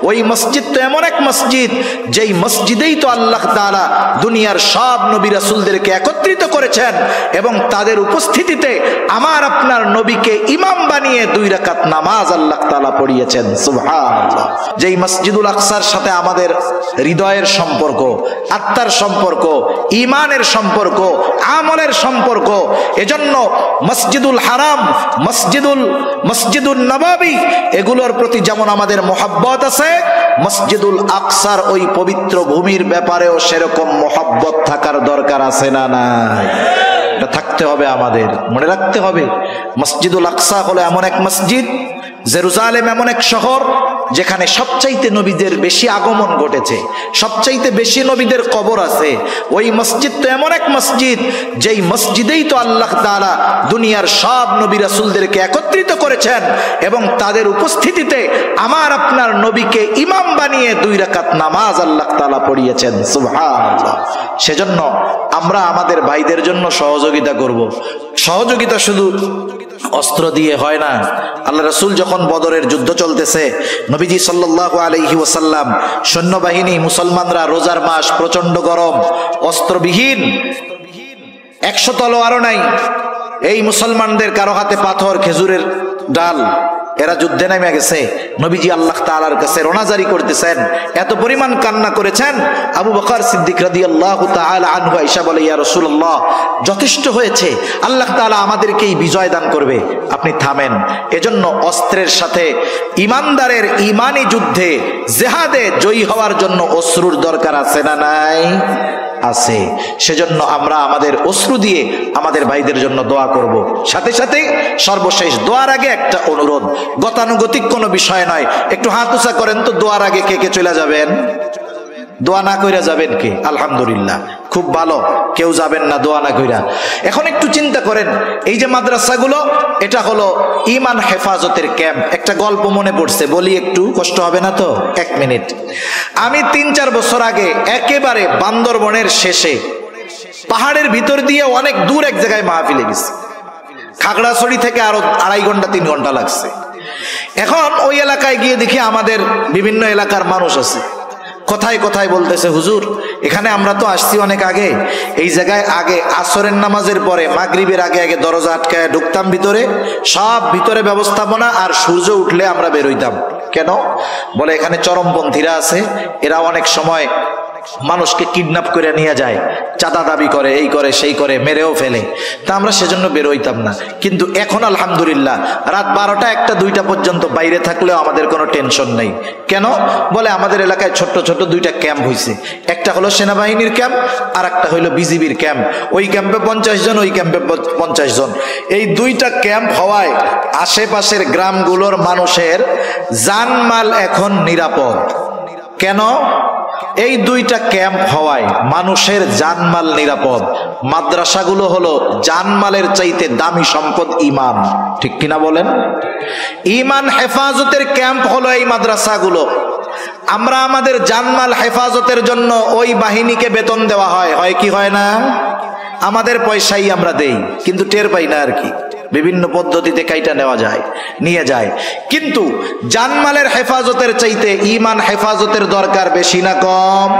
ওই মসজিদ তো এমন এক মসজিদ যেই মসজিদেই তো আল্লাহ তাআলা দুনিয়ার সব নবী রাসূলদেরকে একত্রিত করেছেন এবং তাদের উপস্থিতিতে আমার আপনার নবীকে ইমাম বানিয়ে 2 রাকাত নামাজ আল্লাহ তাআলা পড়িয়েছেন। সুবহানাল্লাহ। যেই মসজিদুল আকসার সাথে আমাদের হৃদয়ের সম্পর্ক, আত্মার সম্পর্ক, ঈমানের সম্পর্ক, আমলের সম্পর্ক, এজন্য মসজিদুল হারাম, মসজিদুল নববী এগুলোর প্রতি যেমন আমাদের মোহাব্বত আছে, মসজিদুল আকসার ওই পবিত্র ভূমির ব্যাপারেও সেরকম মোহাব্বত থাকার দরকার আছে না নাই? এটা থাকতে হবে, আমাদের মনে রাখতে হবে। মসজিদুল আকসা হলো এমন এক মসজিদ, জেরুজালেম এমন এক শহর যেখানে সবচাইতে নবীদের বেশি আগমন ঘটেছে, সবচাইতে বেশি নবীদের কবর আছে। ওই মসজিদ তো এমন এক মসজিদ যেই মসজিদেই তো আল্লাহ তাআলা দুনিয়ার সব নবী রাসূলদেরকে একত্রিত করেছেন এবং তাদের উপস্থিতিতে আমার আপনার নবীকে ইমাম বানিয়ে 2 রাকাত নামাজ আল্লাহ তাআলা পড়িয়েছেন। সুবহানাল্লাহ। সেজন্য আমরা আমাদের ভাইদের জন্য সহযোগিতা করব। সহযোগিতা শুধু অস্ত্র দিয়ে হয় না। আল্লাহ রাসূল যখন বদরের যুদ্ধ চলতেছে, নবীজি সাল্লাল্লাহু আলাইহি ওয়াসাল্লাম, সৈন্যবাহিনী, মুসলমানরা, রোজার মাস, প্রচন্ড গরম, অস্ত্রবিহীন, 100 তলোয়ারও নাই, এই মুসলমানদের কারো হাতে পাথর, খেজুরের ডাল, এরা যুদ্ধে নেমে গেছে। নবীজি আল্লাহ তাআলার কাছে রোনাজারি করতেছেন, এত পরিমাণ কান্না করেছেন। আবু বকর সিদ্দিক রাদিয়াল্লাহু তাআলা আনহু আয়েশা বলে, ইয়া রাসূলুল্লাহ, যথেষ্ট হয়েছে, আল্লাহ তাআলা আমাদেরকেই বিজয় দান করবে, আপনি থামেন। এজন্য অস্ত্রের সাথে ঈমানদারের ঈমানি যুদ্ধে, জিহাদে জয়ী হওয়ার জন্য অশ্রুর দরকার আছে না নাই? আছে। সেজন্য আমরা আমাদের অশ্রু দিয়ে আমাদের ভাইদের জন্য দোয়া করব। সাথে সাথে সর্বশেষ দোয়ার আগে একটা অনুরোধ, গতানুগতিক কোনো বিষয় নয়, একটু হাত উঁচা করেন তো। দোয়ার আগে কে কে চলে যাবেন? দোয়া না কইরা যাবেন কে? আলহামদুলিল্লাহ, খুব ভালো, কেউ যাবেন না দোয়া না কইরা। এখন একটু চিন্তা করেন, এই যে মাদ্রাসাগুলো, এটা হলো ঈমান হেফাজতের ক্যাম্প। একটা গল্প মনে পড়ছে, বলি একটু, কষ্ট হবে না তো? 1 মিনিট। আমি 3-4 বছর আগে একেবারে বান্দরবনের শেষে পাহাড়ের ভিতর দিয়ে অনেক দূর এক জায়গায় মাহফিলে গেছি। খাগড়াছড়ি থেকে আরো 2.5 ঘন্টা 3 ঘন্টা লাগছে। এখন ওই এলাকায় গিয়ে দেখি আমাদের বিভিন্ন এলাকার মানুষ আছে, কথায় কথায় বলতেছে, হুজুর, এখানে আমরা তো আসছি অনেক আগে, এই জায়গায় আগে আসরের নামাজের পরে মাগরিবের আগে আগে দরজা আটকায় ঢুকতাম ভিতরে, সব ভিতরে ব্যবস্থাপনা, আর সূর্য উঠলে আমরা বের হইতাম। কেন? বলে এখানে চরমপন্থীরা আছে, এরা অনেক সময় মানুষকে কিডন্যাপ করে নিয়ে যায়, চাঁদা দাবি করে, এই করে সেই করে, মেরেও ফেলে, তা আমরা সেজন্য বের হইতাম না। কিন্তু এখন আলহামদুলিল্লাহ রাত 12টা 1টা 2টা পর্যন্ত বাইরে থাকলেও আমাদের কোনো টেনশন নেই। কেন? বলে আমাদের এলাকায় ছোট্ট ছোট্ট 2টা ক্যাম্প হয়েছে, একটা হলো সেনাবাহিনীর ক্যাম্প আর একটা হলো বিজিবির ক্যাম্প। ওই ক্যাম্পে 50 জন, ওই ক্যাম্পে 50 জন। এই 2টা ক্যাম্প হওয়ায় আশেপাশের গ্রামগুলোর মানুষের জানমাল এখন নিরাপদ। কেন? এই 2টা ক্যাম্প হওয়ায় মানুষের জানমাল নিরাপদ। মাদ্রাসাগুলো হলো জানমালের চাইতে দামি সম্পদ ঈমান, ঠিক কিনা বলেন? ঈমান হেফাজতের ক্যাম্প হলো এই মাদ্রাসাগুলো। আমরা আমাদের জানমাল হেফাজতের জন্য ওই বাহিনীকে বেতন দেওয়া হয়, হয় কি হয় না? আমাদের পয়সাই আমরা দেই, কিন্তু টের পাই না আর কি, বিভিন্ন পদ্ধতিতে কাইটা নেওয়া যায়, নিয়ে যায়। কিন্তু জানমালের হেফাজতের চাইতে ঈমান হেফাজতের দরকার বেশি না কম?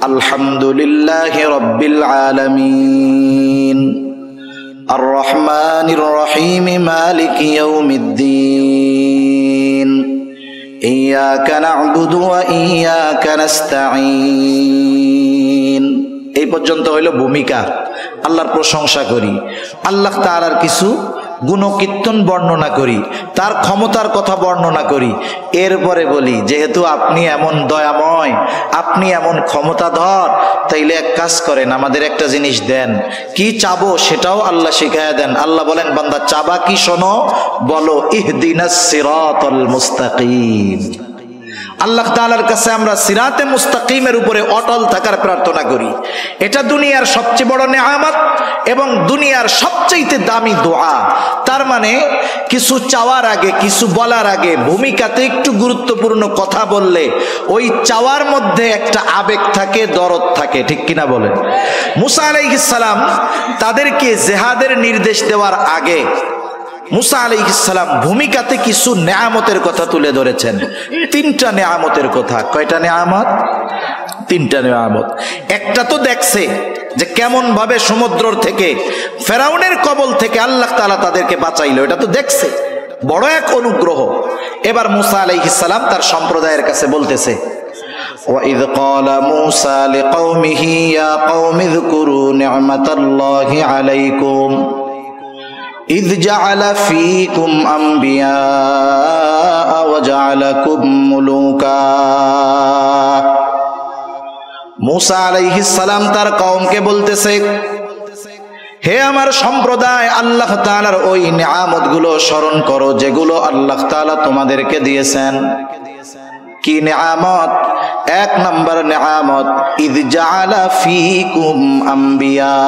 আলহামদুলিল্লাহি রাব্বিল আলামিন, আর রহমানির রহিম, মালিকি ইয়াউমিদ্দিন, ইয়াকা না'বুদু ওয়া ইয়াকা নাস্তাঈন। এই পর্যন্ত হইল ভূমিকা। আল্লাহর প্রশংসা করি, আল্লাহ তাআলার কিছু গুণকীর্তন বর্ণনা করি, তার ক্ষমতার কথা বর্ণনা করি। এরপরে বলি, যেহেতু আপনি এমন দয়াময়, আপনি এমন ক্ষমতাধর, তাইলে এক কাজ করেন, আমাদের একটা জিনিস দেন। কি চাবো সেটাও আল্লাহ শিখায়া দেন। আল্লাহ বলেন, বান্দা চাবা কি শোনো, বলো ইহদিনাস সিরাতাল মুস্তাকিম। আল্লাহ তাআলার কাছে আমরা সিরাতে মুস্তাকিমের উপরে অটল থাকার প্রার্থনা করি। এটা দুনিয়ার সবচেয়ে বড় নেয়ামত এবং দুনিয়ার সবচেয়ে দামি দোয়া। তার মানে কিছু চাওয়ার আগে, কিছু বলার আগে ভূমিকাতে একটু গুরুত্বপূর্ণ কথা বললে ওই চাওয়ার মধ্যে একটা আবেগ থাকে, দরদ থাকে, ঠিক কিনা বলেন? মুসা আলাইহিস সালাম তাদেরকে জিহাদের নির্দেশ দেওয়ার আগে মুসা আলাইহিস সালাম ভূমিকাতে কিছু নেয়ামতের কথা তুলে ধরেছেন। 3টা নেয়ামতের কথা। কয়টা নেয়ামত? 3টা নেয়ামত। একটা তো দেখছে যে কেমন ভাবে সমুদ্র থেকে ফেরাউনের কবল থেকে আল্লাহ তাআলা তাদেরকে বাঁচাইলো, এটা তো দেখছে, বড় এক অনুগ্রহ। এবার মুসা আলাইহিস সালাম তার সম্প্রদায়ের কাছে বলতেছে, وَإِذْ قَالَ مُوسَى لِقَوْمِهِ يَا قَوْمِ اذْكُرُوا نِعْمَةَ اللَّهِ عَلَيْكُمْ إِذْ جَعَلَ فِيكُمْ أَنْبِيَاءَ وَجَعَلَكُمْ مُلُوكًا। মুসা আলাইহিস সালাম তার কওমকে বলতেছে, হে আমার সম্প্রদায়, আল্লাহ তাআলার ওই নিয়ামতগুলো স্মরণ করো যেগুলো আল্লাহ তাআলা তোমাদেরকে দিয়েছেন। কি নিয়ামত? 1 নম্বর নিয়ামত, ইদ জাআলা ফীকুম আম্বিয়া,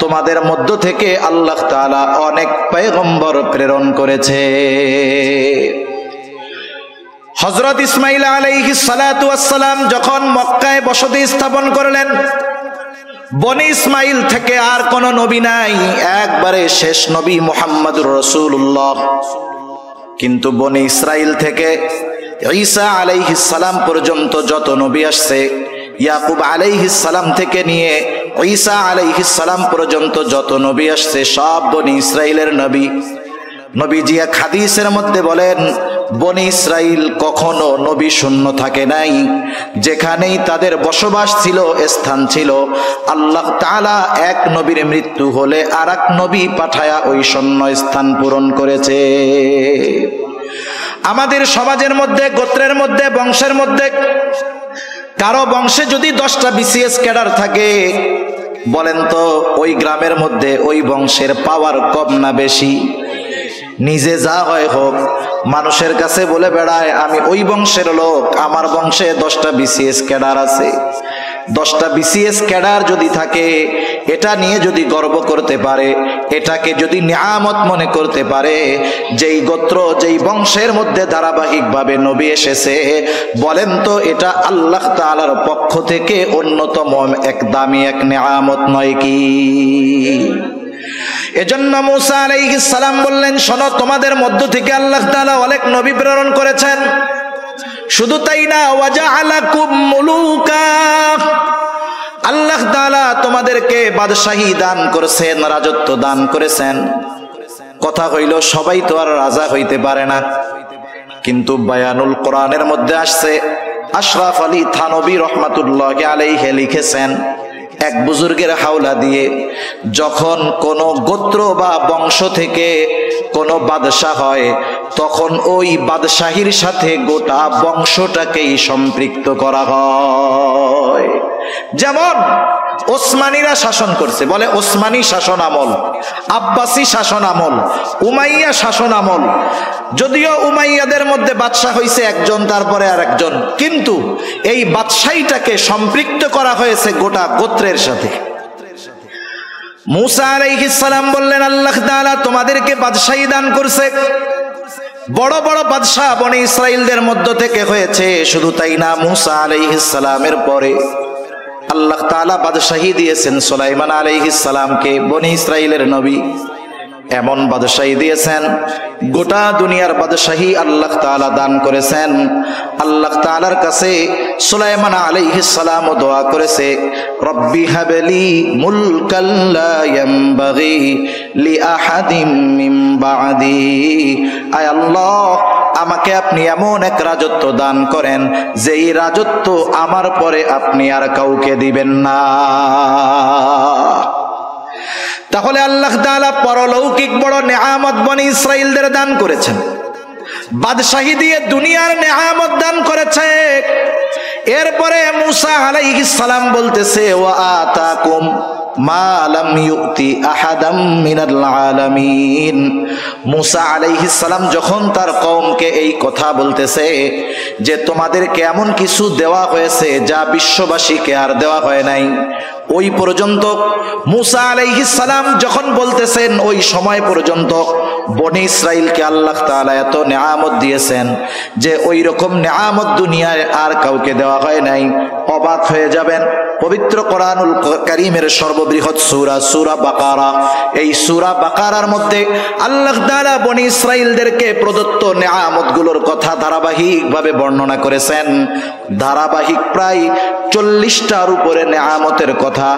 তোমাদের মধ্য থেকে আল্লাহ তাআলা অনেক পয়গম্বর প্রেরণ করেছে। হযরত ইসমাঈল আলাইহিস সালাতু ওয়াস সালাম যখন মক্কায় বসতি স্থাপন করলেন, বনি ইসমাঈল থেকে আর কোন নবী নাই, একবারে শেষ নবী মুহাম্মদুর রাসূলুল্লাহ। কিন্তু বনি ইসরাইল থেকে ঈসা আলাইহিস সালাম পর্যন্ত যত নবী আসছে, ইয়াকুব আলাইহিস সালাম থেকে নিয়ে ঈসা আলাইহিস সালাম পর্যন্ত যত নবী আসছে, সব বনি ইসরাইলের নবী। নবীজি এক হাদিসের মধ্যে বলেন, বনি ইসরাইল কখনো নবী শূন্য থাকে নাই। যেখানেই তাদের বসবাস ছিল, স্থান ছিল, আল্লাহ তাআলা এক নবীর মৃত্যু হলে আর এক নবী পাঠায়া ওই শূন্য স্থান পূরণ করেছে। আমাদের সমাজের মধ্যে, গোত্রের মধ্যে, বংশের মধ্যে কারো বংশে যদি 10টা বিসিএস ক্যাডার থাকে, বলেন তো ওই গ্রামের মধ্যে ওই বংশের পাওয়ার কম না বেশি? নিজে যা হয় হোক, মানুষের কাছে বলে বেড়ায় আমি ওই বংশের লোক, আমার বংশে 10টা বিসিএস ক্যাডার আছে। 10টা বিসিএস ক্যাডার যদি থাকে, এটা নিয়ে যদি গর্ব করতে পারে, এটাকে যদি নিয়ামত মনে করতে পারে, যেই গোত্র যেই বংশের মধ্যে ধারাবাহিকভাবে নবী এসেছে, বলেন তো এটা আল্লাহ তাআলার পক্ষ থেকে অন্যতম এক দামি এক নিয়ামত নয় কি? এজন্য মুসা আলাইহিস সালাম বললেন, শোনো, তোমাদের মধ্য থেকে আল্লাহ তাআলা অনেক নবী প্রেরণ করেছেন। শুধু তাই না, ওয়াজআলাকুম মুলুকা, আল্লাহ তাআলা তোমাদেরকে বাদশাহী দান করেছেন, রাজত্ব দান করেছেন। কথা হইল সবাই তো আর রাজা হইতে পারে না, কিন্তু বায়ানুল কোরআনের মধ্যে আসছে, আশরাফ আলী থানবী রহমাতুল্লাহি আলাইহি লিখেছেন, এক বুজুর্গের হাওলা দিয়ে যখন কোন গোত্র বা বংশ থেকে কোন বাদশাহ হয়, তখন ওই বাদশাহীর সাথে গোটা বংশটাকেই সম্পৃক্ত করা হয়। যেমন ওসমানীরা শাসন করছে, বলে ওসমানী শাসন আমল, আব্বাসী শাসন আমল, উমাইয়া শাসন আমল। যদিও উমাইয়াদের মধ্যে বাদশাহ হইছে একজন, তারপরে আর একজন, কিন্তু এই বাদশাহীটাকে সম্পৃক্ত করা হয়েছে গোটা গোত্রের সাথে। মুসা আলাইহিস সালাম বললেন, আল্লাহ তাআলা তোমাদেরকে বাদশাহী দান করছে, বড় বড় বাদশাহ বনি ইসরাইলদের মধ্য থেকে হয়েছে। শুধু তাই না, মুসা আলাইহিস সালামের পরে আল্লাহ তাআলা বাদশাহী দিয়েছেন সুলাইমান আলাইহিস সালামকে, বনি ইসরাইলের নবী। এমন বাদশাহী দিয়েছেন, গোটা দুনিয়ার বাদশাহী আল্লাহ তাআলা দান করেছেন। আল্লাহ তাআলার কাছে সুলাইমান আলাইহিস সালাম দোয়া করেছে, রব্বি হাবলি মুলকাল লা ইয়ামবাগি লি আহাদিম মিন বাদি, আয় আল্লাহ আমাকে আপনি এমন এক রাজত্ব দান করেন যেই রাজত্ব আমার পরে আপনি আর কাউকে দিবেন না। তাহলে আল্লাহ তাআলা পরলৌকিক বড় নেয়ামত বনি ইসরাইলদের দান করেছেন, বাদশাহী দিয়ে দুনিয়ার নেয়ামত দান করেছে। এরপরে মুসা আলাইহিস সালাম বলতেছে, ওয়া আতাকুম মা লাম ইউতি আহাদাম মিনাল আলামিন। মুসা আলাইহিস সালাম যখন তার কওমকে এই কথা বলতেছে যে তোমাদেরকে এমন কিছু দেওয়া হয়েছে যা বিশ্ববাসীকে আর দেওয়া হয় নাই, ওই পর্যন্ত মুসা আলাইহিস সালাম যখন বলতেছেন, ওই সময় পর্যন্ত বনি ইসরাইলকে আল্লাহ তাআলা এত নেয়ামত দিয়েছেন যে ওই রকম নেয়ামত দুনিয়ায় আর কাউকে দেওয়া হয় নাই। অবাক অবাক হয়ে যাবেন। পবিত্র কোরআনুল কারীমের সর্ববৃহৎ সূরা সূরা বাকারা, এই সূরা বাকারার মধ্যে আল্লাহ তাআলা বনি ইসরাঈলদেরকে প্রদত্ত নেয়ামতগুলোর কথা ধারাবাহিকভাবে বর্ণনা করেছেন। ধারাবাহিক প্রায় 40টার উপরে নেয়ামতের কথা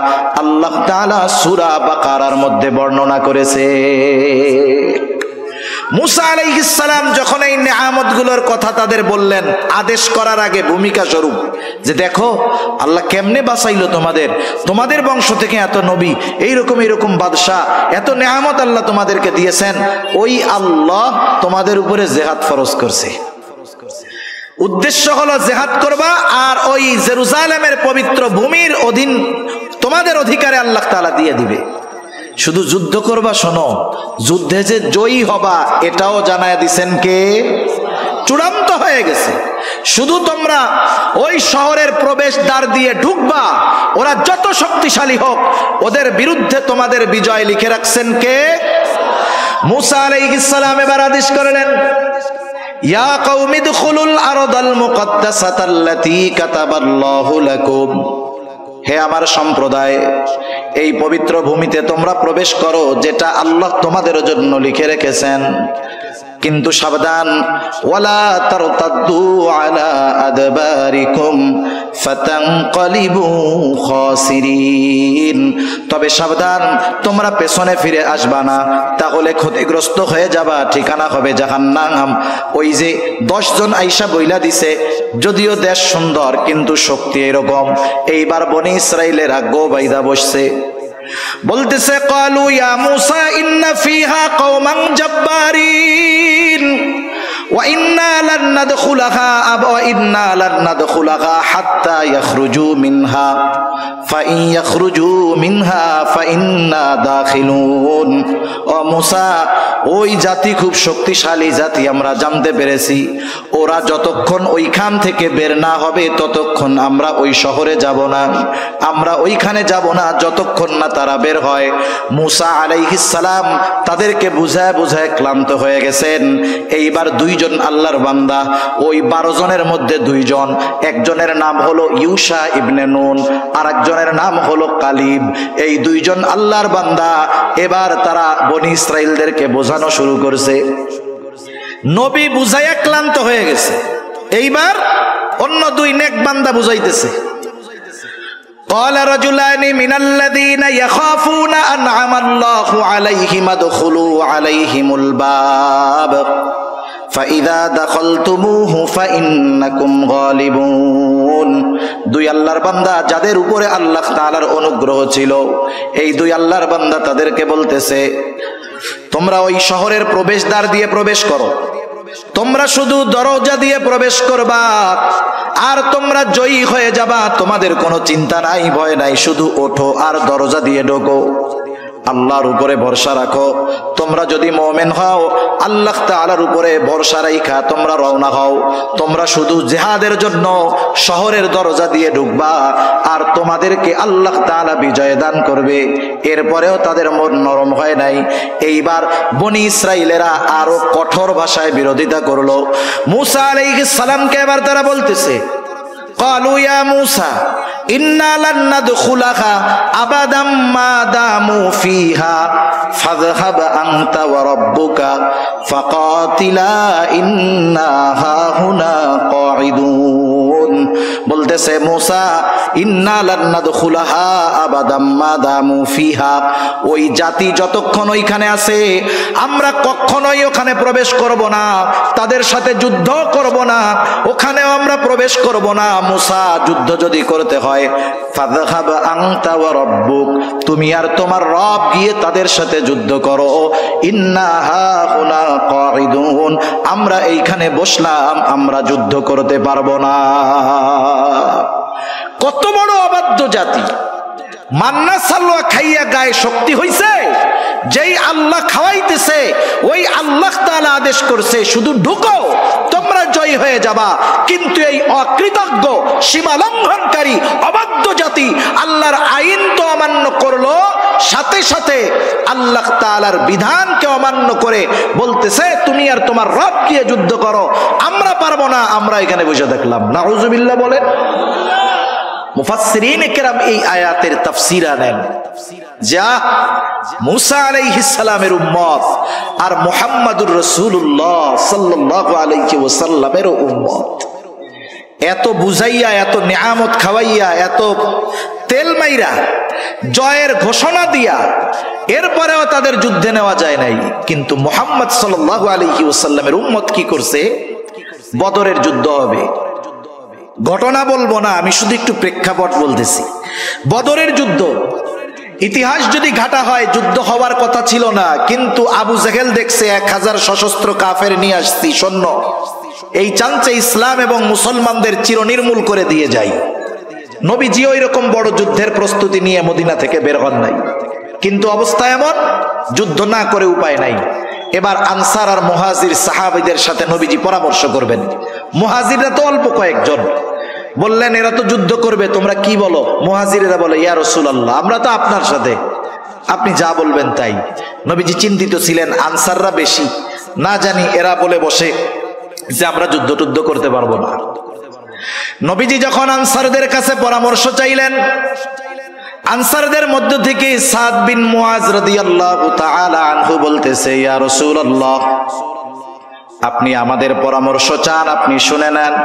আল্লাহ তাআলা সূরা বাকারার মধ্যে বর্ণনা করেছে। মুসা আলাইহিস সালাম যখন এই নেয়ামতগুলোর কথা তাদের বললেন, আদেশ করার আগে ভূমিকা স্বরূপ, যে দেখো আল্লাহ কেমনে বাঁচাইলো তোমাদের বংশ থেকে এত নবী, এইরকম বাদশাহ, এত নেয়ামত আল্লাহ তোমাদেরকে দিয়েছেন। ওই আল্লাহ তোমাদের উপরে জিহাদ ফরজ করছে। উদ্দেশ্য হলো জিহাদ করবা, আর ওই জেরুজালেমের পবিত্র ভূমির অধীন তোমাদের অধিকারে আল্লাহ তাআলা দিয়ে দিবে। শুধু যুদ্ধ করবা, শোনো, যুদ্ধে যে জয়ী হবা এটাও জানায় দিছেন কে? চূড়ান্ত হয়ে গেছে। শুধু তোমরা ওই শহরের প্রবেশ দ্বার দিয়ে ঢুকবা, ওরা যত শক্তিশালী হোক ওদের বিরুদ্ধে তোমাদের বিজয় লিখে রাখছেন কে? মুসা আলাইহিস সালাম এবার আদেশ করলেন, ইয়া কওমি দুখুলুল আরদাল মুকদ্দাসাতাল্লাতী কাতাবাল্লাহু লাকুম, হে আমার সম্প্রদায়, এই পবিত্র ভূমিতে তোমরা প্রবেশ করো যেটা আল্লাহ তোমাদের জন্য লিখে রেখেছেন। কিন্তু সাবধান, ওয়ালা তারতাদ্দু আলা আদবারিকুম ফাতানকালিবু খাসিরিন, তবে সাবধান, তোমরা পেছনে ফিরে আসবা না, তাহলে ক্ষতিগ্রস্ত হয়ে যাবা, ঠিকানা হবে জাহান্নাম। ওই যে 10 জন আইসা বইলা দিছে, যদিও দেশ সুন্দর কিন্তু শক্তি এরকম। এইবার বনি ইসরাইলের গো বাইদা বসছে, বলতেছে, ক্বালু ইয়া মূসা ইন্না ফিহা কওমান জাব্বারিন ওয়া ইন্না লান নাদখুলাহা হাত্তা ইয়াখরুজু মিনহা ফাইন ইয়াখরুজু মিনহা ফাইন্না দাখিলুন। ও মূসা, ওই জাতি খুব শক্তিশালী জাতি, আমরা জানতে পেরেছি। ওরা যতক্ষণ ওইখান থেকে বের না হবে ততক্ষণ আমরা ওই শহরে যাব না, আমরা ওইখানে যাব না যতক্ষণ না তারা বের হয়। মূসা আলাইহিস সালাম তাদেরকে বুঝায় ক্লান্ত হয়ে গেছেন। এইবার 2 জন আল্লাহর বান্দা, ওই 12 জনের মধ্যে 2 জন, একজনের নাম হলো ইউশা ইবনে নুন, আর একজনের নাম হলো কালিব। এই 2 জন আল্লাহর বান্দা এবার তারা বনি ইসরাইলদেরকে বোঝানো শুরু করছে। নবী বুঝাইয়া ক্লান্ত হয়ে গেছে, এইবার অন্য 2 নেক বান্দা বুঝাইতেছে। قال رجلان من الذين يخافون أنعم الله عليهم ادخلوا عليهم الباب فإذا دخلتموه فإنكم غالبون। 2 আল্লাহর বান্দা যাদের উপরে আল্লাহ তাআলার অনুগ্রহ ছিল, এই 2 আল্লাহর বান্দা তাদেরকে বলতেছে, তোমরা ওই শহরের প্রবেশদ্বার দিয়ে প্রবেশ করো, তোমরা শুধু দরজা দিয়ে প্রবেশ করবা, আর তোমরা জয়ী হয়ে যাবা, তোমাদের কোনো চিন্তা নাই, ভয় নাই, শুধু ওঠো আর দরজা দিয়ে ঢোকো। আল্লাহর উপরে ভরসা রাখো। তোমরা যদি মুমিন হও, আল্লাহ তাআলার উপরে ভরসা রাখা তোমরা রওনা হও। তোমরা শুধু জিহাদের জন্য শহরের দরজা দিয়ে ঢুকবা, আর তোমাদেরকে আল্লাহ তাআলা বিজয় দান করবে। এরপরেও তাদের মন নরম হয় নাই। এইবার বনি ইসরাইলেরা আরো কঠোর ভাষায় বিরোধিতা করলো। মূসা আলাইহিস সালামকে এবার তারা বলতেছে, ক্বালু ইয়া মূসা ইন্না লান নাদখুলাহা আবাদাম মা দামু ফিহা ফাযহাব আনতা ওয়া রাব্বুকা ফাকাতিলা ইন্না হাহুনা কাঈদুন। বলতেছে মূসা, ইন্না লান নাদখুলাহা আবাদাম মা দামু ফিহা, ওই জাতি যতক্ষণ ওইখানে আছে আমরা কখনোই ওখানে প্রবেশ করব না, তাদের সাথে যুদ্ধ করব না, ওখানেও আমরা প্রবেশ করব না। মূসা, যুদ্ধ যদি করতে হয় ফাযহাব আনতা ওয়া রাব্বুক, তুমি আর তোমার রব গিয়ে তাদের সাথে যুদ্ধ করো। ইন্না হাহুনা কাঈদুন, আমরা এইখানে বসলাম, আমরা যুদ্ধ করতে পারবো না। কত বড় অবাধ্য জাতি! মান্না সালোয়া খাইয়া গায়ে শক্তি হইছে। যেই আল্লাহ খাওয়াইতেছে ওই আল্লাহ তাআলা আদেশ করছে শুধু ঢুকো, তোমরা জয় হয়ে যাবা। কিন্তু এই অকৃতজ্ঞ, সীমা লঙ্ঘনকারী, অবাধ্য জাতি আল্লাহর আইন তো অমান্য করলো, সাথে সাথে আল্লাহ তাআলার বিধানকে অমান্য করে বলতেছে তুমি আর তোমার রব গিয়ে যুদ্ধ করো, আমরা পারবো না, আমরা এখানে বসে দেখলাম। নাউজুবিল্লাহ বলেন। মুফাসসিরিন কেরাম এই আয়াতের তাফসীর আনেন, যা মুসা আলাইহিস সালামের উম্মত আর মুহাম্মাদুর রাসূলুল্লাহ সাল্লাল্লাহু আলাইহি ওয়াসাল্লামের উম্মত। এত বুঝাইয়া, এত নিয়ামত খাওয়াইয়া, এত তেল মাইরা, জয়ের ঘোষণা দিয়া, এরপরেও তাদের যুদ্ধে নেওয়া যায় নাই। কিন্তু মুহাম্মদ সাল্লাল্লাহু আলাইহি ওয়াসাল্লামের উম্মত কি করছে? বদরের যুদ্ধ হবে। ঘটনা বলবো না, আমি শুধু একটু প্রেক্ষাপট বলতেছি। বদরের যুদ্ধ ইতিহাস যদি ঘাটা হয়, যুদ্ধ হওয়ার কথা ছিল না, কিন্তু আবু জেহেল দেখছে 1000 সশস্ত্র কাফের নিয়ে আসছি সৈন্য, এই চান্সে ইসলাম এবং মুসলমানদের চিরনির্মূল করে দিয়ে যায়। নবীজিও এরকম বড় যুদ্ধের প্রস্তুতি নিয়ে মদিনা থেকে বের হন নাই, কিন্তু অবস্থা এমন, যুদ্ধ না করে উপায় নাই। এবার আনসার আর মুহাজির সাহাবীদের সাথে নবীজি পরামর্শ করবেন। মুহাজিররা তো অল্প কয়েকজন, বললেন এরা তো যুদ্ধ করবে, তোমরা কি বলো? মুহাজিরেরা বলে, ইয়া রাসূলুল্লাহ, আমরা তো আপনার সাথে, আপনি যা বলবেন তাই। নবীজি চিন্তিত ছিলেন, আনসাররা বেশি, না জানি এরা বলে বসে যে আমরা যুদ্ধ টুদ্ধ করতে পারবো না। নবীজি যখন আনসারদের কাছে পরামর্শ চাইলেন, আনসারদের মধ্য থেকে সাদ বিন মুআজ রাদিয়াল্লাহু তাআলা আনহু বলতেছে, ইয়া রাসূলুল্লাহ, আপনি আমাদের পরামর্শ চান, আপনি শুনে নেন।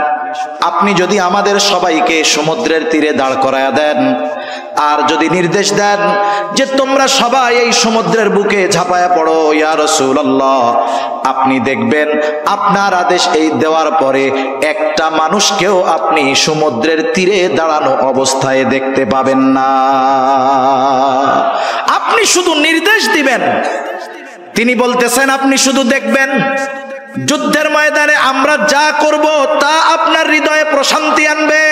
আপনি যদি আমাদের সবাইকে সমুদ্রের তীরে দাঁড় করায়া দেন, আর যদি নির্দেশ দেন যে তোমরা সবাই এই সমুদ্রের বুকে ঝাঁপায়া পড়ো, ইয়া রাসূলুল্লাহ, আপনি দেখবেন আপনার আদেশ এই দেওয়ার পরে একটা মানুষকেও আপনি সমুদ্রের তীরে দাঁড়ানো অবস্থায় দেখতে পাবেন না। আপনি শুধু নির্দেশ দিবেন। তিনি বলতেছেন, আপনি শুধু দেখবেন, যুদ্ধের ময়দানে আমরা যা করব তা আপনার হৃদয়ে প্রশান্তি আনবে।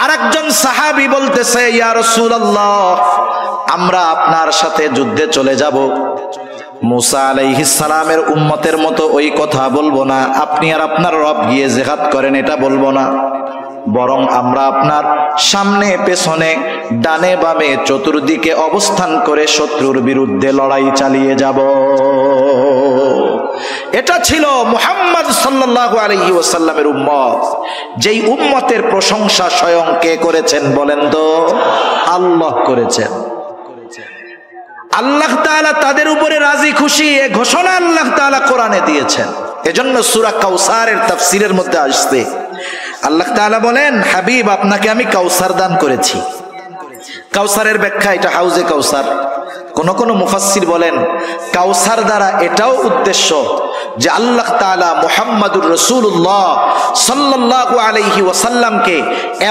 আরেকজন সাহাবী বলতেছে, ইয়া রাসূলুল্লাহ, আমরা আপনার সাথে যুদ্ধে চলে যাব। মুসা আলাইহিস সালামের উম্মতের মতো ওই কথা বলবো না, আপনি আর আপনার রব গিয়ে জিহাদ করেন, এটা বলবো না। বরং আমরা আপনার সামনে পেছনে ডানে বামে চতুর্দিকে অবস্থান করে শত্রুর বিরুদ্ধে লড়াই চালিয়ে যাব। এটা ছিল মুহাম্মদ সাল্লাল্লাহু আলাইহি ওয়াসাল্লামের উম্মত। যেই উম্মতের প্রশংসা স্বয়ং কে করেছেন বলেন তো? আল্লাহ করেছেন। আল্লাহ তাআলা তাদের উপরে রাজি খুশি, এ ঘোষণা আল্লাহ তাআলা কোরআনে দিয়েছেন। এজন্য সূরা কাউসারের তাফসীরের মধ্যে আসছে, আল্লাহ তাআলা বলেন, হাবিব, আপনাকে আমি কাউসার দান করেছি। কাউসারের ব্যাখ্যা, এটা হাউজে কাউসার। কোন কোন মুফাসসির বলেন, কাউসার দ্বারা এটাও উদ্দেশ্য যে আল্লাহ তাআলা মুহাম্মাদুর রাসূলুল্লাহ সাল্লাল্লাহু আলাইহি ওয়াসাল্লামকে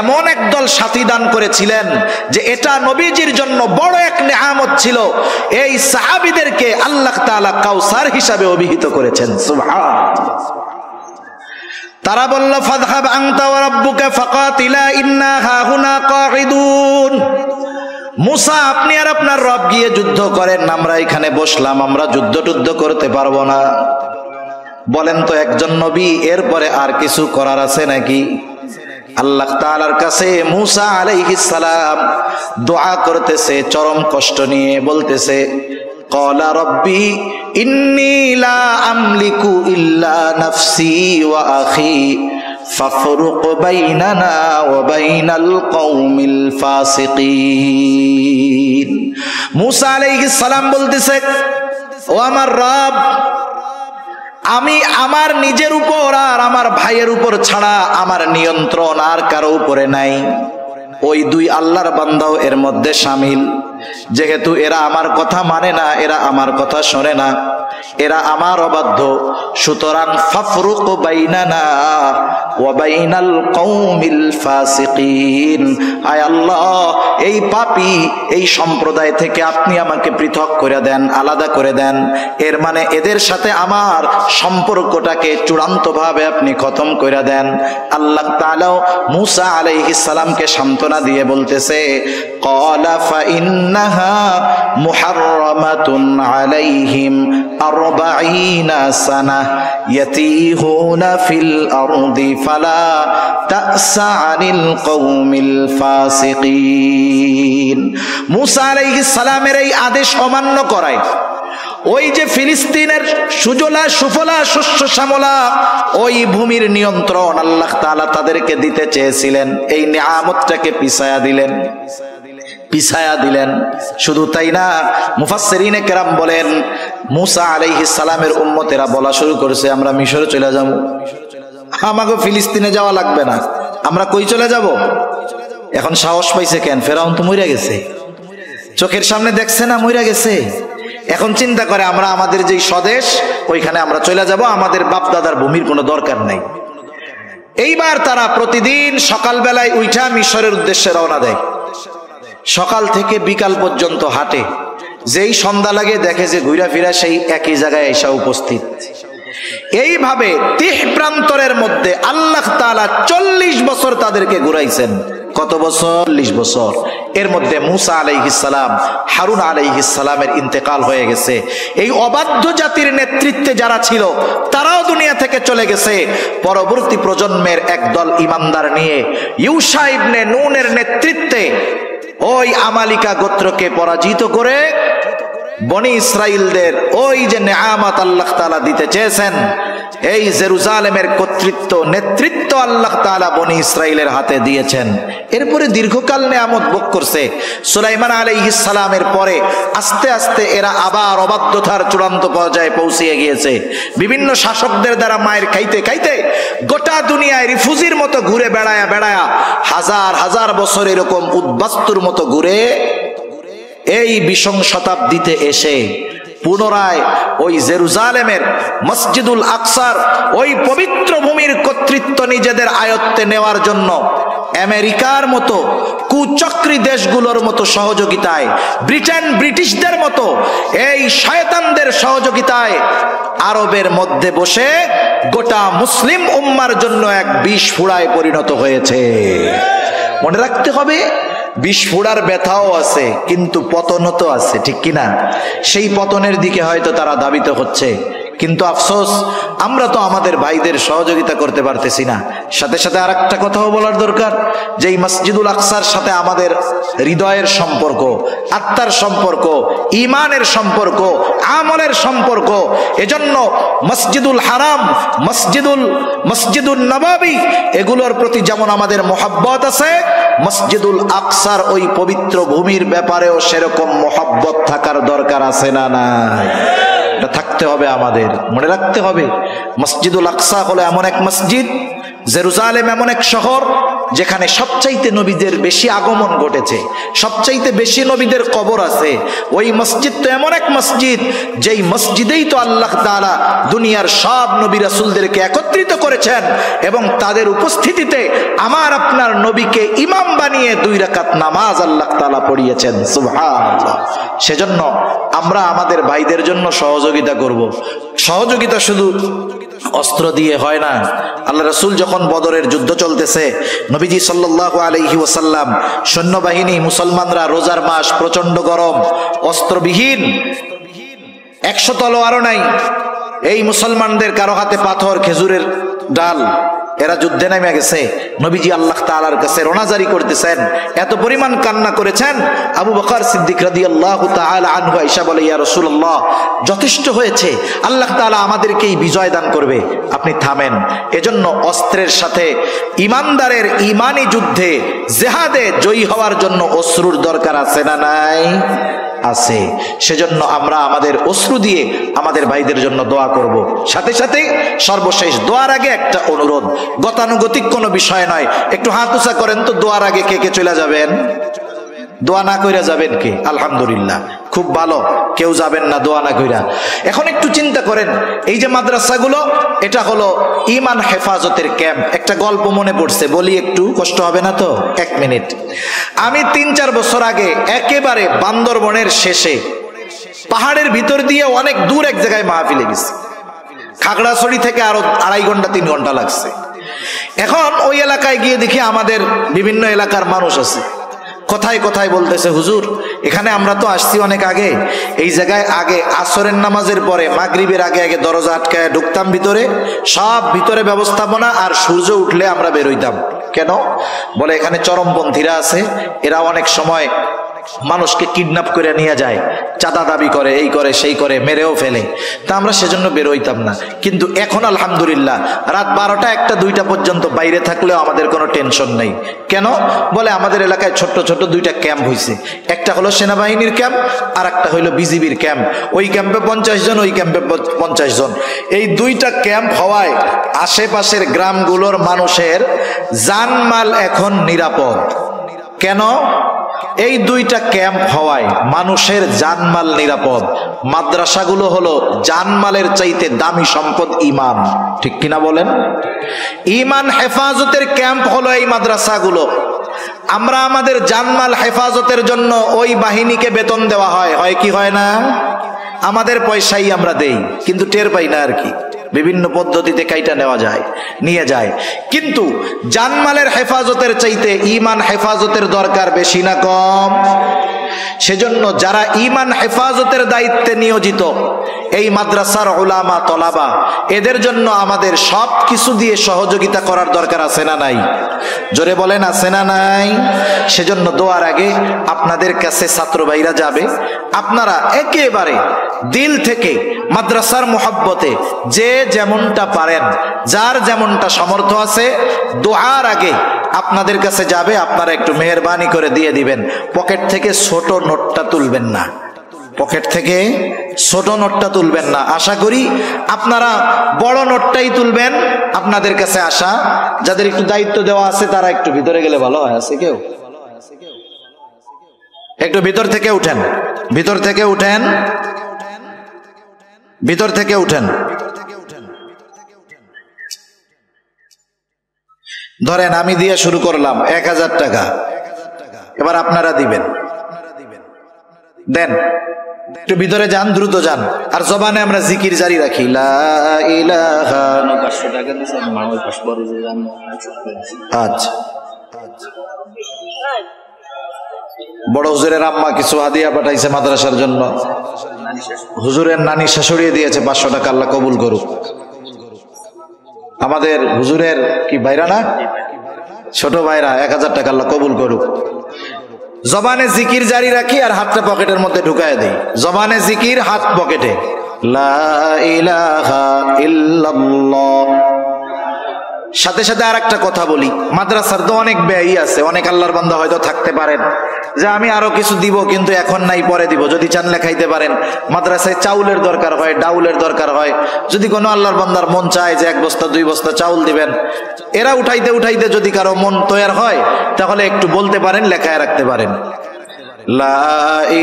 এমন একদল সাথী দান করেছিলেন যে এটা নবীজির জন্য বড় এক নিয়ামত ছিল। এই সাহাবীদেরকে আল্লাহ তাআলা কাউসার হিসাবে অভিহিত করেছেন। সুবহানাল্লাহ। তারা বলল, ফাযহাব আনতা ওয়া রাব্বুকা ফাকাতিলা ইন্না হাহুনা কাঈদুন। মুসা, আপনি আর আপনার রব গিয়ে যুদ্ধ করেন, আমরা এখানে বসলাম, আমরা যুদ্ধ টুদ্ধ করতে পারবো না। বলেন তো, একজন নবী, এরপরে আর কিছু করার আছে নাকি? আল্লাহ তাআলার কাছে মুসা আলাইহিস সালাম দোয়া করতেছে, চরম কষ্ট নিয়ে বলতেছে, ক্বালা রাব্বি ইন্নী লা আমলিকু ইল্লা নাফসি ওয়া আখি ফাফরুক বাইনানা ওয়া বাইনাল কওমিল ফাসিকিন। মুসা আলাইহিস সালাম বলতেছে, ও আমার রব, আমি আমার নিজের উপর আর আমার ভাইয়ের উপর ছাড়া আমার নিয়ন্ত্রণ আর কারো উপরে নাই। ওই দুই আল্লাহর বান্দাও এর মধ্যে শামিল। যেহেতু এরা আমার কথা মানে না, এরা আমার কথা শোনে না, এরা আমার অবাধ্য, সুতরাং ফাফরুক বাইনানা ওয়া বাইনাল কওমিল ফাসিকিন। আয় আল্লাহ, এই পাপী এই সম্প্রদায় থেকে আপনি আমাকে পৃথক করে দেন, আলাদা করে দেন। এর মানে এদের সাথে আমার সম্পর্কটাকে চূড়ান্তভাবে আপনি খতম করে দেন। আল্লাহ তাআলা মুসা আলাইহিস সালামকে সান্ত্বনা দিয়ে বলতেছে, ক্বালা ফাইন্নাহা মুহাররামাতুন আলাইহিম 40 সানাহ ইয়াতিহুনা ফিল আরদি ফালা তা'সা আনিল কওমিল ফাসিকিন। মুসা আলাইহিস সালামের এই আদেশ অমান্য করায় ওই যে ফিলিস্তিনের সুজলা সুফলা শস্য শ্যামলা ওই ভূমির নিয়ন্ত্রণ আল্লাহ তাআলা তাদেরকে দিতে চেয়েছিলেন, এই নিয়ামতটাকে পিছায়া দিলেন। শুধু তাই না, মুফাসসিরিনে কেরাম বলেন মুসা আলাইহিস সালামের উম্মতেরা বলা শুরু করেছে আমরা মিশরে চলে যাব, আমাকে ফিলিস্তিনে যাওয়া লাগবে না, আমরা কই চলে যাব? এখন সাহস পাইছে কেন? ফেরাউন তো মইরা গেছে, চোখের সামনে দেখছে না মইরা গেছে। এখন চিন্তা করে আমরা আমাদের যেই স্বদেশ ওইখানে আমরা চলে যাব, আমাদের বাপ দাদার ভূমির কোনো দরকার নাই। এইবার তারা প্রতিদিন সকালবেলায় উঠা মিশরের উদ্দেশ্যে রওনা দেয়, সকাল থেকে বিকাল পর্যন্ত হাঁটে, যেই সন্ধ্যা লাগে দেখে যে ঘুরা ফিরা সেই একই জায়গায় এসে উপস্থিত। এইভাবে তিহ প্রান্তরের মধ্যে আল্লাহ তাআলা 40 বছর তাদেরকে ঘুরাইছেন। কত বছর? 40 বছর। এর মধ্যে মুসা আলাইহিস সালাম, হারুন আলাইহিস সালামের ইন্তেকাল হয়ে গেছে। এই অবাধ্য জাতির নেতৃত্বে যারা ছিল তারাও দুনিয়া থেকে চলে গেছে। পরবর্তী প্রজন্মের একদল ইমানদার নিয়ে ইউশা ইবনে নুনের নেতৃত্বে ওই আমালিকা গোত্রকে পরাজিত করে বনি ইসরাইলদের ওই যে নেয়ামত আল্লাহ তাআলা দিতে চেয়েছেন, এই জেরুজালেমের নেতৃত্ব আল্লাহ তাআলা বনি ইসরাইলের হাতে দিয়েছেন। এরপরে দীর্ঘকাল নেয়ামত ভোগ করছে। সুলাইমান আলাইহিস সালামের পরে আস্তে আস্তে এরা আবার অবাধ্যতার চূড়ান্ত পর্যায়ে পৌঁছিয়ে গিয়েছে। বিভিন্ন শাসকদের দ্বারা মায়ের খাইতে খাইতে গোটা দুনিয়ায় রিফুজির মতো ঘুরে বেড়ায়া হাজার হাজার বছর এরকম উদ্বাস্তুর মতো ঘুরে এই 20 শতাব্দীতে এসে পুনরায় ওই জেরুজালেমের মসজিদুল আকসার ওই পবিত্র ভূমির কর্তৃত্ব নিজেদের আয়ত্তে নেওয়ার জন্য আমেরিকার মতো কুচক্রী দেশগুলোর মতো সহযোগিতায়, ব্রিটিশদের মতো এই শয়তানদের সহযোগিতায় আরবের মধ্যে বসে গোটা মুসলিম উম্মার জন্য এক বিষ ফুড়ায় পরিণত হয়েছে। মনে রাখতে হবে, বিষ ফোড়ার ব্যথাও আছে কিন্তু পতনও তো আছে, ঠিক কিনা? সেই পতনের দিকে হয়তো তারা ধাবিত হচ্ছে, কিন্তু আফসোস আমরা তো আমাদের ভাইদের সহযোগিতা করতে পারতেছি না। সাথে সাথে আরেকটা কথাও বলার দরকার, যে এই মসজিদুল আকসার সাথে আমাদের হৃদয়ের সম্পর্ক, আত্মার সম্পর্ক, ঈমানের সম্পর্ক, আমলের সম্পর্ক। এজন্য মসজিদুল হারাম, মসজিদুল নববী এগুলোর প্রতি যেমন আমাদের মোহাব্বত আছে, মসজিদুল আকসার ওই পবিত্র ভূমির ব্যাপারেও সেরকম মোহাব্বত থাকার দরকার আছে না নাই? থাকতে হবে, আমাদের মনে রাখতে হবে। মসজিদুল আকসা হলো এমন এক মসজিদ, জেরুজালেম এমন এক শহর যেখানে সবচাইতে নবীদের বেশি আগমন ঘটেছে, সবচাইতে বেশি নবীদের কবর আছে। ওই মসজিদ তো এমন এক মসজিদ, যেই মসজিদেই তো আল্লাহ তাআলা দুনিয়ার সব নবী রাসূলদেরকে একত্রিত করেছেন এবং তাদের উপস্থিতিতে আমার আপনার নবীকে ইমাম বানিয়ে 2 রাকাত নামাজ আল্লাহ তাআলা পড়িয়েছেন। সুবহানাল্লাহ। সেজন্য আমরা আমাদের ভাইদের জন্য সহযোগিতা করব। সহযোগিতা শুধু অস্ত্র দিয়ে হয় না। আল্লাহ রাসূল যখন বদরের যুদ্ধ চলতেছে, নবীজি সাল্লাল্লাহু আলাইহি ওয়াসাল্লাম, সৈন্যবাহিনী, মুসলমানরা রোজার মাস, প্রচন্ড গরম, অস্ত্রবিহীন, 100 তলোয়ারও নাই, এই মুসলমানদের কারো হাতে পাথর, খেজুরের ডাল, এরা যুদ্ধে নেমে গেছে। নবীজি আল্লাহ তাআলার কাছে রোনাজারি করতেছেন, এত পরিমাণ কান্না করেছেন। আবু বকর সিদ্দিক রাদিয়াল্লাহু তাআলা আনহু আয়েশা বলে, ইয়া রাসূলুল্লাহ, যথেষ্ট হয়েছে, আল্লাহ তাআলা আমাদেরকেই বিজয় দান করবে, আপনি থামেন। এজন্য অস্ত্রের সাথে ঈমানদারের ঈমানি যুদ্ধে, জিহাদে জয়ী হওয়ার জন্য অশ্রুর দরকার আছে না নাই? আছে। সেজন্য আমরা আমাদের অশ্রু দিয়ে আমাদের ভাইদের জন্য দোয়া করব। সাথে সাথে সর্বশেষ দোয়ার আগে একটা অনুরোধ, গতানুগতিক কোনো বিষয় নয়, একটু হাত উঁচা করেন তো। দোয়ার আগে কে কে চলে যাবেন? দোয়া না কইরা যাবেন কি? আলহামদুলিল্লাহ, খুব ভালো, কেউ যাবেন না দোয়া না কইরা। এখন একটু চিন্তা করেন, এই যে মাদ্রাসাগুলো, এটা হলো ঈমান হেফাজতের ক্যাম্প। একটা গল্প মনে পড়ছে, বলি একটু, কষ্ট হবে না তো? 1 মিনিট। আমি 3-4 বছর আগে একেবারে বান্দরবনের শেষে পাহাড়ের ভিতর দিয়ে অনেক দূর এক জায়গায় মাহফিলে গেছি। খাগড়াছড়ি থেকে আরো 2.5 ঘন্টা 3 ঘন্টা লাগছে। এখন ওই এলাকায় গিয়ে দেখি আমাদের বিভিন্ন এলাকার মানুষ আছে, কোথায় কোথায় বলতেছে, হুজুর এখানে আমরা তো আসছি অনেক আগে, এই জায়গায় আগে আসরের নামাজের পরে মাগরিবের আগে আগে দরজা আটকায় ঢুকতাম ভিতরে, সব ভিতরে ব্যবস্থাপনা, আর সূর্য উঠলে আমরা বের হইতাম। কেন? বলে এখানে চরমপন্থীরা আছে, এরা অনেক সময় মানুষকে কিডন্যাপ করে নিয়ে যায়, চাঁদা দাবি করে, এই করে সেই করে, মেরেও ফেলে। তা আমরা সেজন্য বেরোইতাম না। কিন্তু এখন আলহামদুলিল্লাহ রাত 12টা 1টা 2টা পর্যন্ত বাইরে থাকলেও আমাদের কোনো টেনশন নেই। কেন বলে আমাদের এলাকায় ছোট্ট ছোট্ট 2টা ক্যাম্প হয়েছে। একটা হলো সেনাবাহিনীর ক্যাম্প, আর একটা হলো বিজিবির ক্যাম্প। ওই ক্যাম্পে 50 জন, ওই ক্যাম্পে 50 জন। এই 2টা ক্যাম্প হওয়ায় আশেপাশের গ্রামগুলোর মানুষের জানমাল এখন নিরাপদ। কেন? এই 2টা ক্যাম্প হওয়ায় মানুষের জানমাল নিরাপদ। মাদ্রাসাগুলো হলো জানমালের চাইতে দামি সম্পদ ঈমান, ঠিক কিনা বলেন? ঈমান হেফাজতের ক্যাম্প হলো এই মাদ্রাসাগুলো। আমরা আমাদের জানমাল হেফাজতের জন্য ওই বাহিনীকে বেতন দেওয়া হয়, হয় কি হয় না? আমাদের পয়সাই আমরা দেই, কিন্তু টের পাই না আর কি। বিভিন্ন পদ্ধতিতে কাইটা নেওয়া যায়, নিয়ে যায়। কিন্তু জানমালের হেফাজতের চাইতে ঈমান হেফাজতের দরকার বেশি না কম? সেজন্য যারা ঈমান হেফাজতের দায়িত্বে নিয়োজিত, এই মাদ্রাসার উলামা তলাবা, এদের জন্য আমাদের সব কিছু দিয়ে সহযোগিতা করার দরকার আছে না নাই? জোরে বলেন, আছে না নাই? সেজন্য দোয়ার আগে আপনাদের কাছে ছাত্র ভাইরা যাবে, আপনারা একেবারে দিল থেকে মাদ্রাসার মোহাব্বতে যে যেমনটা পারেন, যার যেমনটা সামর্থ্য আছে, দোয়ার আগে আপনাদের কাছে যাবে, আপনারা একটু মেহেরবানি করে দিয়ে দিবেন। পকেট থেকে ছোট নোটটা তুলবেন না, পকেট থেকে ছোট নোটটা তুলবেন না। আশা করি আপনারা বড় নোটটাই তুলবেন। আপনাদের কাছে আসা যাদের একটু দায়িত্ব দেওয়া আছে তারা একটু ভিতরে গেলে ভালো হয়। আছে কেউ? একটু ভিতর থেকে উঠেন, ভিতর থেকে উঠেন, ভিতর থেকে উঠেন। ধরেন আমি দিয়ে শুরু করলাম 1000 টাকা, এবার আপনারা দিবেন। দেন, একটু ভিতরে যান, দ্রুত যান। আর জবানে আমরা জিকির জারি রাখি, লা ইলাহা। আচ্ছা, বড় হুজুরের আম্মা কিছু হাদিয়া পাঠাইছে মাদ্রাসার জন্য। হুজুরের নানি শাশুড়ি দিয়েছে 500 টাকা, আল্লাহ কবুল করুক। আমাদের হুজুরের কি ভাইরা না, ছোট ভাইরা 1000 টাকা, আল্লাহ কবুল করুক। জবানে জিকির জারি রাখি আর হাতটা পকেটের মধ্যে ঢুকায় দেই। জবানে জিকির, হাত পকেটে, লা ইলাহা ইল্লাল্লাহ। সাথে সাথে আর একটা কথা বলি, মাদ্রাসার তো অনেক ব্যয় আছে। অনেক আল্লাহর বান্দা হয়তো থাকতে পারেন যে আমি আরো কিছু দিব, কিন্তু এখন নাই, পরে দিব। যদি চান লেখাইতে পারেন। মাদ্রাসায় চাউলের দরকার হয়, ডাউলের দরকার হয়। যদি কোনো আল্লাহর বান্দার মন চায় যে 1 বস্তা 2 বস্তা চাউল দিবেন, এরা উঠাইতে উঠাইতে যদি কারো মন তৈয়ার হয়, তাহলে একটু বলতে পারেন, লেখায় রাখতে পারেন, লা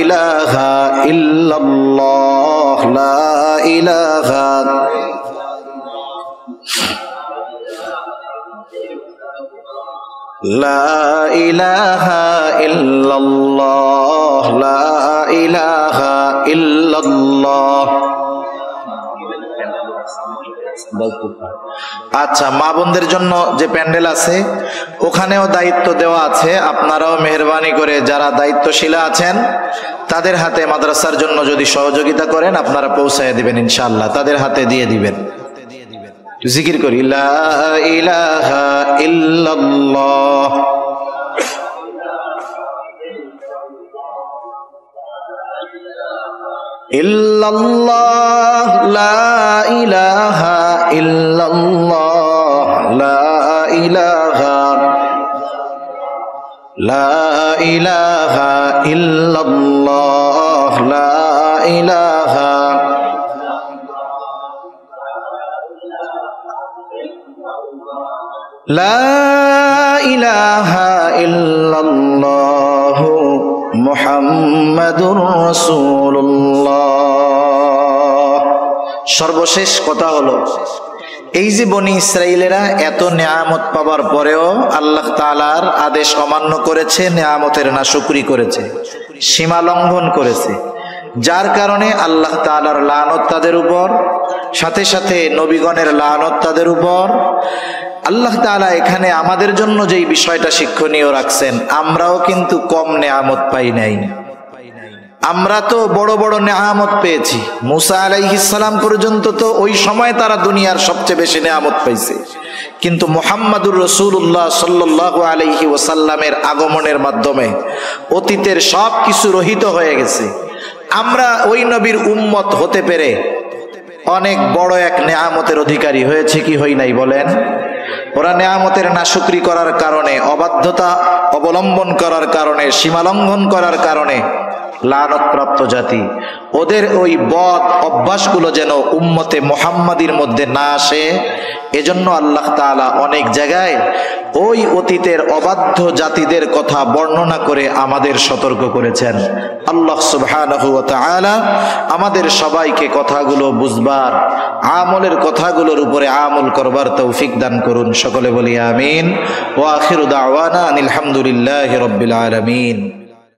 ইলাহা ইল্লাল্লাহ, লা ইলাহা লা ইলাহা ইল্লাল্লাহ, লা ইলাহা ইল্লাল্লাহ। আচ্ছা, মা বোনদের জন্য যে প্যান্ডেল আছে ওখানেও দায়িত্ব দেওয়া আছে। আপনারাও মেহেরবানি করে যারা দায়িত্বশীলা আছেন তাদের হাতে মাদ্রাসার জন্য যদি সহযোগিতা করেন, আপনারা পৌঁছায় দিবেন ইনশাআল্লাহ, তাদের হাতে দিয়ে দিবেন। জিকির করি, লা ইলাহা ইল্লাল্লাহ। ইল্লাল্লাহ, লা ইলাহা ইল্লাল্লাহ, লা ইলাহা, লা ইলাহা ইল্লাল্লাহ, লা ইলাহা, লা ইলাহা ইল্লাল্লাহ মুহাম্মাদুর রাসূলুল্লাহ। সর্বশেষ কথা হলো, এই যে বনি ইসরাইলেরা এত নিয়ামত পাবার পরেও আল্লাহ তাআলার আদেশ অমান্য করেছে, নিয়ামতের নাশুকরি করেছে, সীমা লঙ্ঘন করেছে, যার কারণে আল্লাহ তাআলার লানত তাদের উপর, সাথে সাথে নবীগণের লানত তাদের উপর। আল্লাহ তাআলা এখানে আমাদের জন্য যেই বিষয়টা শিক্ষণীয় রাখছেন, আমরাও কিন্তু কম নেয়ামত পাই নাই। আমরা তো বড় বড় নেয়ামত পেয়েছি। মুসা আলাইহিস সালাম পর্যন্ত তো ওই সময় তারা দুনিয়ার সবচেয়ে বেশি নেয়ামত পাইছে, কিন্তু মুহাম্মাদুর রাসূলুল্লাহ সাল্লাল্লাহু আলাইহি ওয়াসাল্লামের আগমনের মাধ্যমে অতীতের সব কিছু রহিত হয়ে গেছে। আমরা ওই নবীর উম্মত হতে পেরে অনেক বড় এক নেয়ামতের অধিকারী হয়েছে কি হই নাই বলেন? ওরা নেয়ামতের নাশুকরি করার কারণে, অবাধ্যতা অবলম্বন করার কারণে, সীমালঙ্ঘন করার কারণে লানতপ্রাপ্ত জাতি। ওদের ওই বদ অভ্যাসগুলো যেন উম্মতে মুহাম্মাদির মধ্যে না আসে, এজন্য আল্লাহ তাআলা অনেক জায়গায় ওই অতীতের অবাধ্য জাতিদের কথা বর্ণনা করে আমাদের সতর্ক করেছেন। আল্লাহ সুবহানাহু ওয়া তাআলা আমাদের সবাইকে কথাগুলো বুঝবার, আমলের কথাগুলোর উপরে আমল করবার তৌফিক দান করুন। সকলে বলি আমিন। ওয়া আখিরু দাওয়ানা আনিল হামদুলিল্লাহি রাব্বিল আলামিন।